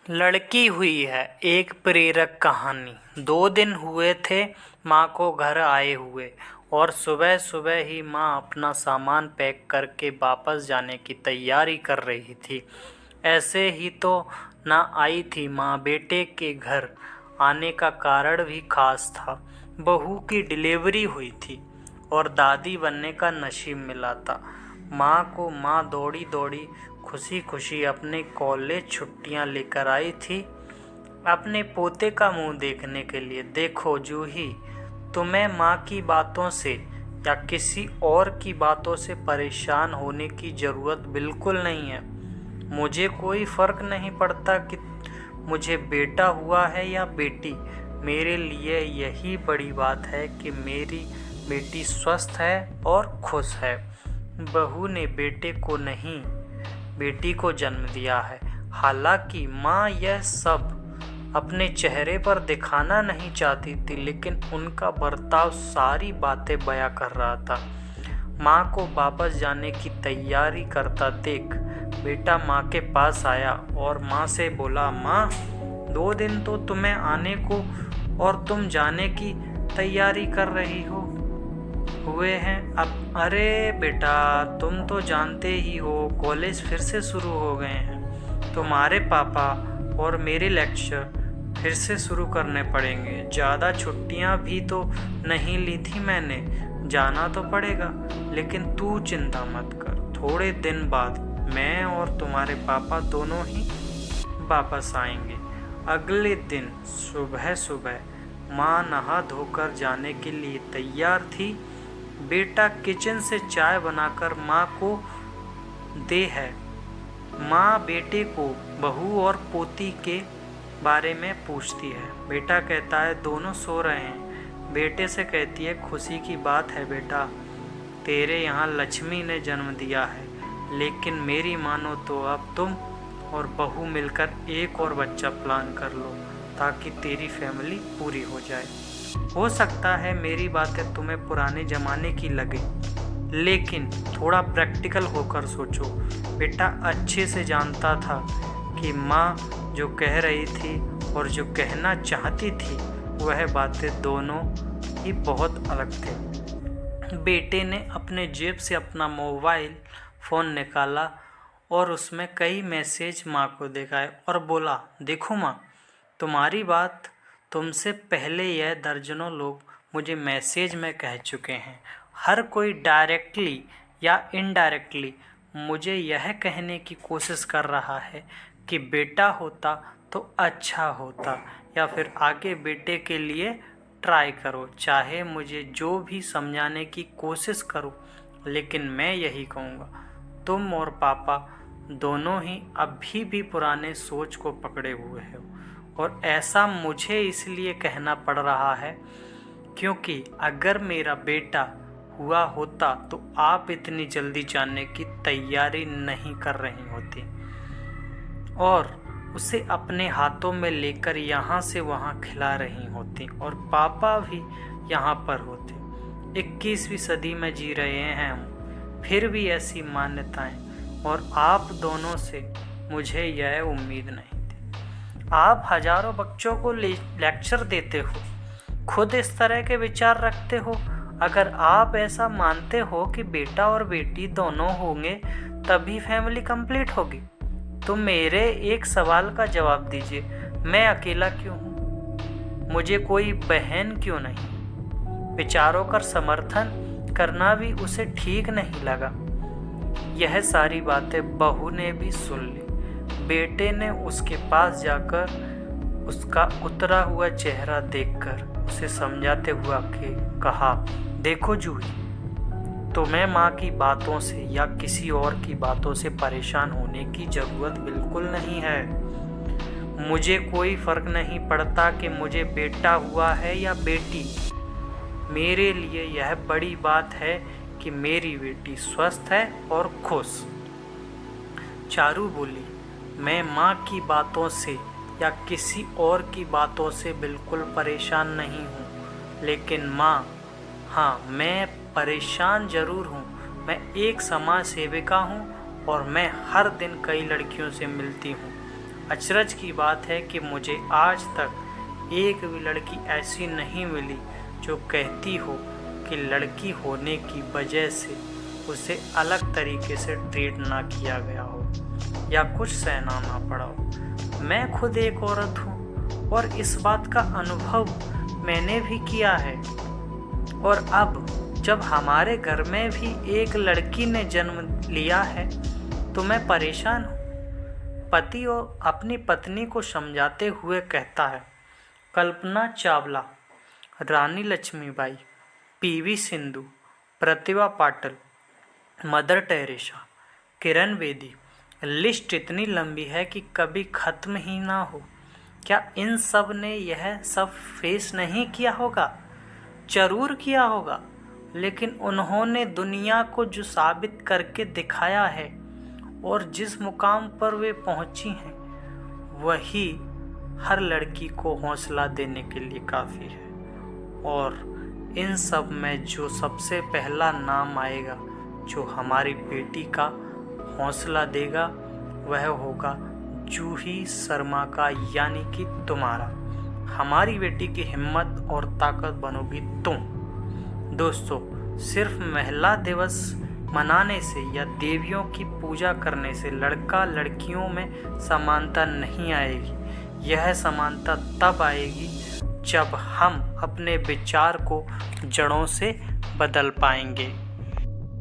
लड़की हुई है एक प्रेरक कहानी। 2 दिन हुए थे माँ को घर आए हुए और सुबह सुबह ही माँ अपना सामान पैक करके वापस जाने की तैयारी कर रही थी। ऐसे ही तो ना आई थी माँ। बेटे के घर आने का कारण भी खास था। बहू की डिलीवरी हुई थी और दादी बनने का नसीब मिला था। माँ दौड़ी दौड़ी खुशी खुशी अपने कॉलेज छुट्टियां लेकर आई थी अपने पोते का मुंह देखने के लिए। देखो जूही, तुम्हें माँ की बातों से या किसी और की बातों से परेशान होने की ज़रूरत बिल्कुल नहीं है। मुझे कोई फ़र्क नहीं पड़ता कि मुझे बेटा हुआ है या बेटी। मेरे लिए यही बड़ी बात है कि मेरी बेटी स्वस्थ है और खुश है। बहू ने बेटे को नहीं, बेटी को जन्म दिया है। हालांकि माँ यह सब अपने चेहरे पर दिखाना नहीं चाहती थी, लेकिन उनका बर्ताव सारी बातें बयां कर रहा था। माँ को वापस जाने की तैयारी करता देख बेटा माँ के पास आया और माँ से बोला, माँ 2 दिन तो तुम्हें आने को और तुम जाने की तैयारी कर रही हो हुए हैं अब। अरे बेटा, तुम तो जानते ही हो कॉलेज फिर से शुरू हो गए हैं। तुम्हारे पापा और मेरे लेक्चर फिर से शुरू करने पड़ेंगे। ज़्यादा छुट्टियां भी तो नहीं ली थी मैंने। जाना तो पड़ेगा, लेकिन तू चिंता मत कर। थोड़े दिन बाद मैं और तुम्हारे पापा दोनों ही वापस आएंगे। अगले दिन सुबह सुबह माँ नहा धोकर जाने के लिए तैयार थी। बेटा किचन से चाय बनाकर माँ को दे है। माँ बेटे को बहू और पोती के बारे में पूछती है। बेटा कहता है दोनों सो रहे हैं। बेटे से कहती है खुशी की बात है बेटा, तेरे यहाँ लक्ष्मी ने जन्म दिया है। लेकिन मेरी मानो तो अब तुम और बहू मिलकर एक और बच्चा प्लान कर लो ताकि तेरी फैमिली पूरी हो जाए। हो सकता है मेरी बातें तुम्हें पुराने ज़माने की लगे, लेकिन थोड़ा प्रैक्टिकल होकर सोचो। बेटा अच्छे से जानता था कि माँ जो कह रही थी और जो कहना चाहती थी वह बातें दोनों ही बहुत अलग थे। बेटे ने अपने जेब से अपना मोबाइल फ़ोन निकाला और उसमें कई मैसेज माँ को दिखाए और बोला, देखो माँ, तुम्हारी बात तुमसे पहले यह दर्जनों लोग मुझे मैसेज में कह चुके हैं। हर कोई डायरेक्टली या इनडायरेक्टली मुझे यह कहने की कोशिश कर रहा है कि बेटा होता तो अच्छा होता, या फिर आगे बेटे के लिए ट्राई करो। चाहे मुझे जो भी समझाने की कोशिश करो, लेकिन मैं यही कहूँगा, तुम और पापा दोनों ही अभी भी पुराने सोच को पकड़े हुए हो। और ऐसा मुझे इसलिए कहना पड़ रहा है क्योंकि अगर मेरा बेटा हुआ होता तो आप इतनी जल्दी जानने की तैयारी नहीं कर रही होती और उसे अपने हाथों में लेकर यहाँ से वहाँ खिला रही होती और पापा भी यहाँ पर होते। 21वीं सदी में जी रहे हैं हम, फिर भी ऐसी मान्यताएं, और आप दोनों से मुझे यह उम्मीद नहीं। आप हजारों बच्चों को लेक्चर देते हो, खुद इस तरह के विचार रखते हो। अगर आप ऐसा मानते हो कि बेटा और बेटी दोनों होंगे तभी फैमिली कंप्लीट होगी, तो मेरे एक सवाल का जवाब दीजिए, मैं अकेला क्यों हूँ? मुझे कोई बहन क्यों नहीं? विचारों का समर्थन करना भी उसे ठीक नहीं लगा। यह सारी बातें बहू ने भी सुन ली। बेटे ने उसके पास जाकर उसका उतरा हुआ चेहरा देखकर उसे समझाते हुआ कहा, देखो जूही, तुम्हें माँ की बातों से या किसी और की बातों से परेशान होने की ज़रूरत बिल्कुल नहीं है। मुझे कोई फ़र्क नहीं पड़ता कि मुझे बेटा हुआ है या बेटी। मेरे लिए यह बड़ी बात है कि मेरी बेटी स्वस्थ है और खुश। चारू बोली, मैं माँ की बातों से या किसी और की बातों से बिल्कुल परेशान नहीं हूँ, लेकिन माँ, हाँ, मैं परेशान ज़रूर हूँ। मैं एक समाज सेविका हूँ और मैं हर दिन कई लड़कियों से मिलती हूँ अचरज की बात है कि मुझे आज तक एक भी लड़की ऐसी नहीं मिली जो कहती हो कि लड़की होने की वजह से उसे अलग तरीके से ट्रीट ना किया गया हो या कुछ सहना ना पड़ा हो। मैं खुद एक औरत हूँ और इस बात का अनुभव मैंने भी किया है। और अब जब हमारे घर में भी एक लड़की ने जन्म लिया है तो मैं परेशान हूँ। पति और अपनी पत्नी को समझाते हुए कहता है। कल्पना चावला, रानी Lakshmibai, PV Sindhu, Pratibha Patil, mother Teresa, Kiran Bedi, list इतनी लंबी है कि कभी ख़त्म ही ना हो। क्या इन सब ने यह सब फेस नहीं किया होगा? ज़रूर किया होगा, लेकिन उन्होंने दुनिया को जो साबित करके दिखाया है और जिस मुकाम पर वे पहुंची हैं वही हर लड़की को हौसला देने के लिए काफ़ी है। और इन सब में जो सबसे पहला नाम आएगा जो हमारी बेटी का हौसला देगा वह होगा जूही शर्मा का, यानी कि तुम्हारा। हमारी बेटी की हिम्मत और ताकत बनोगी तुम। दोस्तों, सिर्फ महिला दिवस मनाने से या देवियों की पूजा करने से लड़का लड़कियों में समानता नहीं आएगी। यह समानता तब आएगी जब हम अपने विचार को जड़ों से बदल पाएंगे।